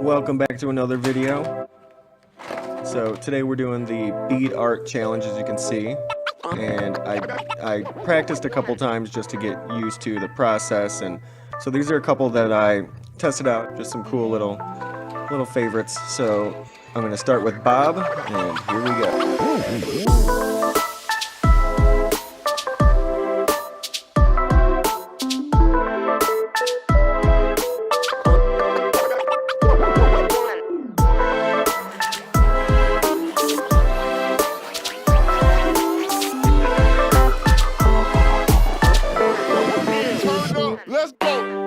Welcome back to another video. So today we're doing the bead art challenge, as you can see, and I practiced a couple times just to get used to the process, and so these are a couple that I tested out, just some cool little favorites. So I'm going to start with Bob, and here we go. Let's go.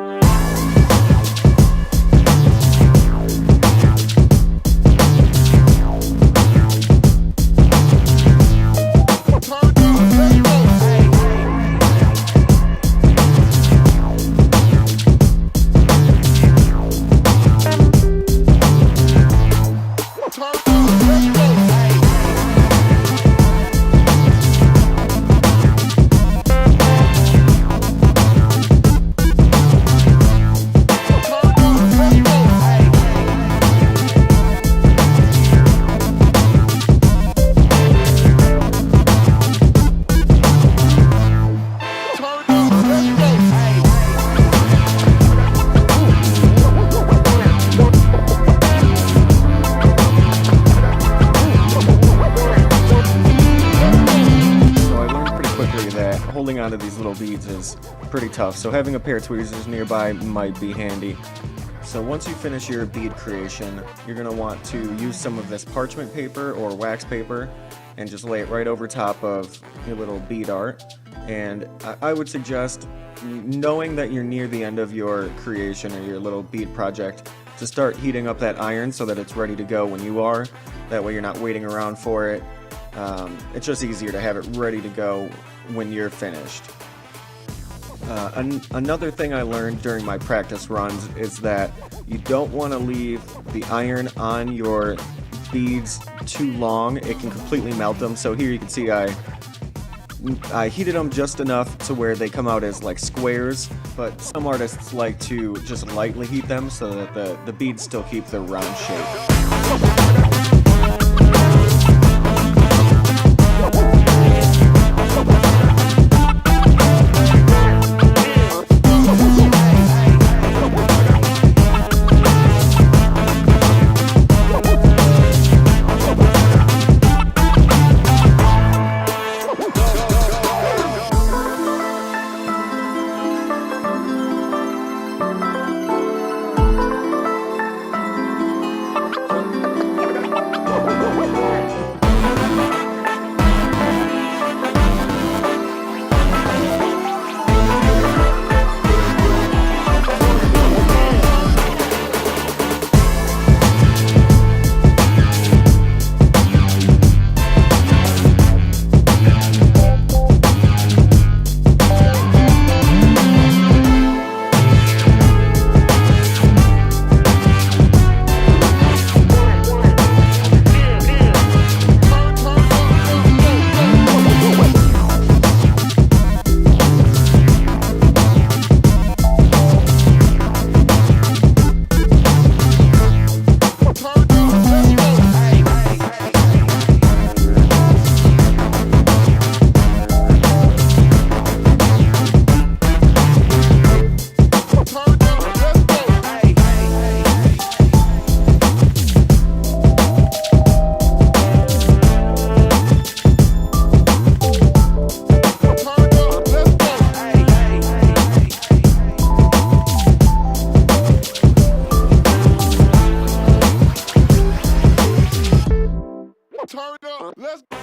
Holding onto these little beads is pretty tough, so having a pair of tweezers nearby might be handy. So once you finish your bead creation, you're going to want to use some of this parchment paper or wax paper and just lay it right over top of your little bead art. And I would suggest, knowing that you're near the end of your creation or your little bead project, to start heating up that iron so that it's ready to go when you are. That way you're not waiting around for it. It's just easier to have it ready to go when you're finished. Another thing I learned during my practice runs is that you don't want to leave the iron on your beads too long. It can completely melt them. So here you can see I heated them just enough to where they come out as like squares, but some artists like to just lightly heat them so that the beads still keep their round shape. Let's go.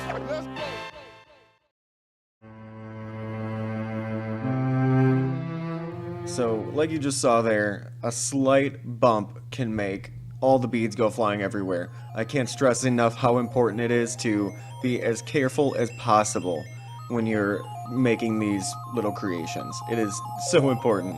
So, like you just saw there, a slight bump can make all the beads go flying everywhere. I can't stress enough how important it is to be as careful as possible when you're making these little creations. It is so important.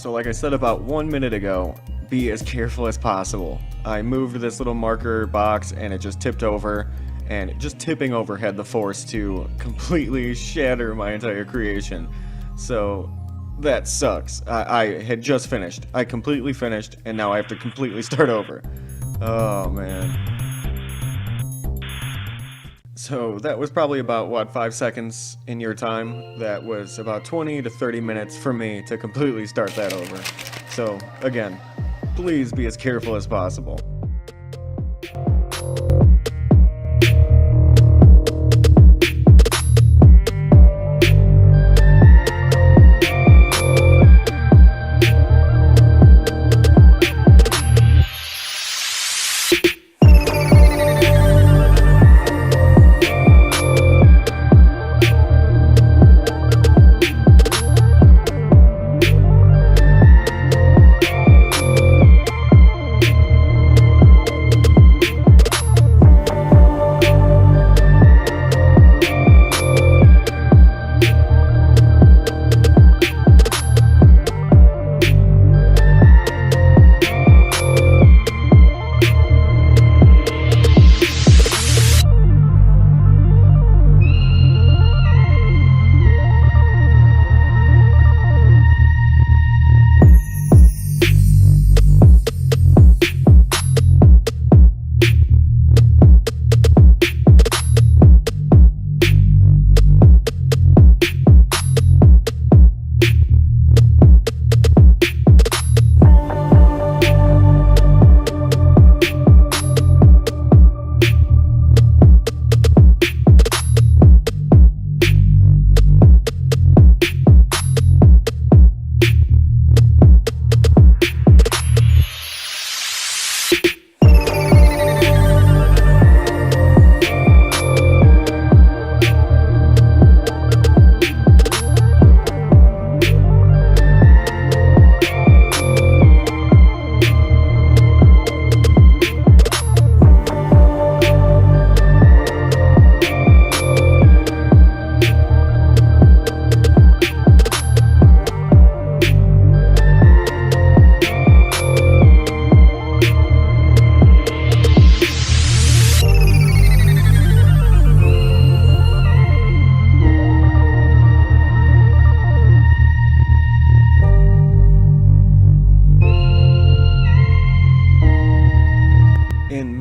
So like I said about 1 minute ago, be as careful as possible. I moved this little marker box and it just tipped over, and just tipping over had the force to completely shatter my entire creation. So that sucks. I had just finished. I completely finished, and now I have to completely start over. Oh man. So that was probably about, what, 5 seconds in your time? That was about 20 to 30 minutes for me to completely start that over. So again, please be as careful as possible.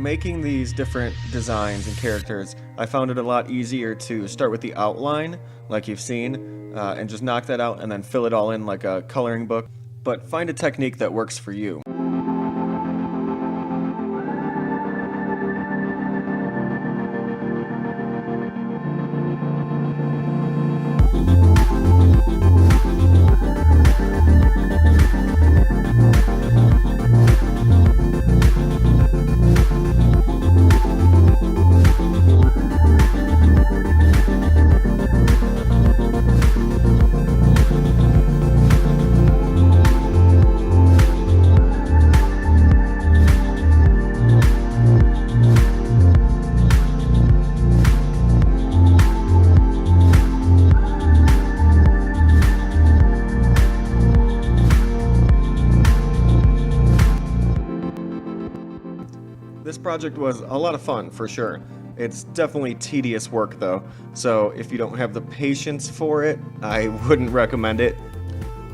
Making these different designs and characters, I found it a lot easier to start with the outline, like you've seen, and just knock that out and then fill it all in like a coloring book. But find a technique that works for you. This project was a lot of fun, for sure. It's definitely tedious work though, so if you don't have the patience for it, I wouldn't recommend it.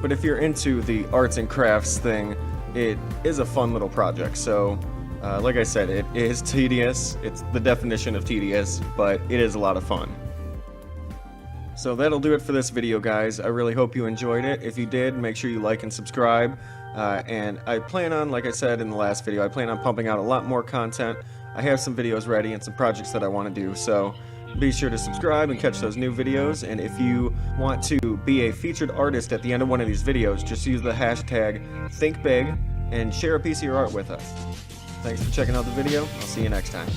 But if you're into the arts and crafts thing, it is a fun little project. So like I said, it is tedious. It's the definition of tedious, but it is a lot of fun. So that'll do it for this video, guys. I really hope you enjoyed it. If you did, make sure you like and subscribe. And I plan on, like I said in the last video, I plan on pumping out a lot more content. I have some videos ready and some projects that I want to do, so be sure to subscribe and catch those new videos. And if you want to be a featured artist at the end of one of these videos, just use the hashtag THNKBIG and share a piece of your art with us. Thanks for checking out the video. I'll see you next time.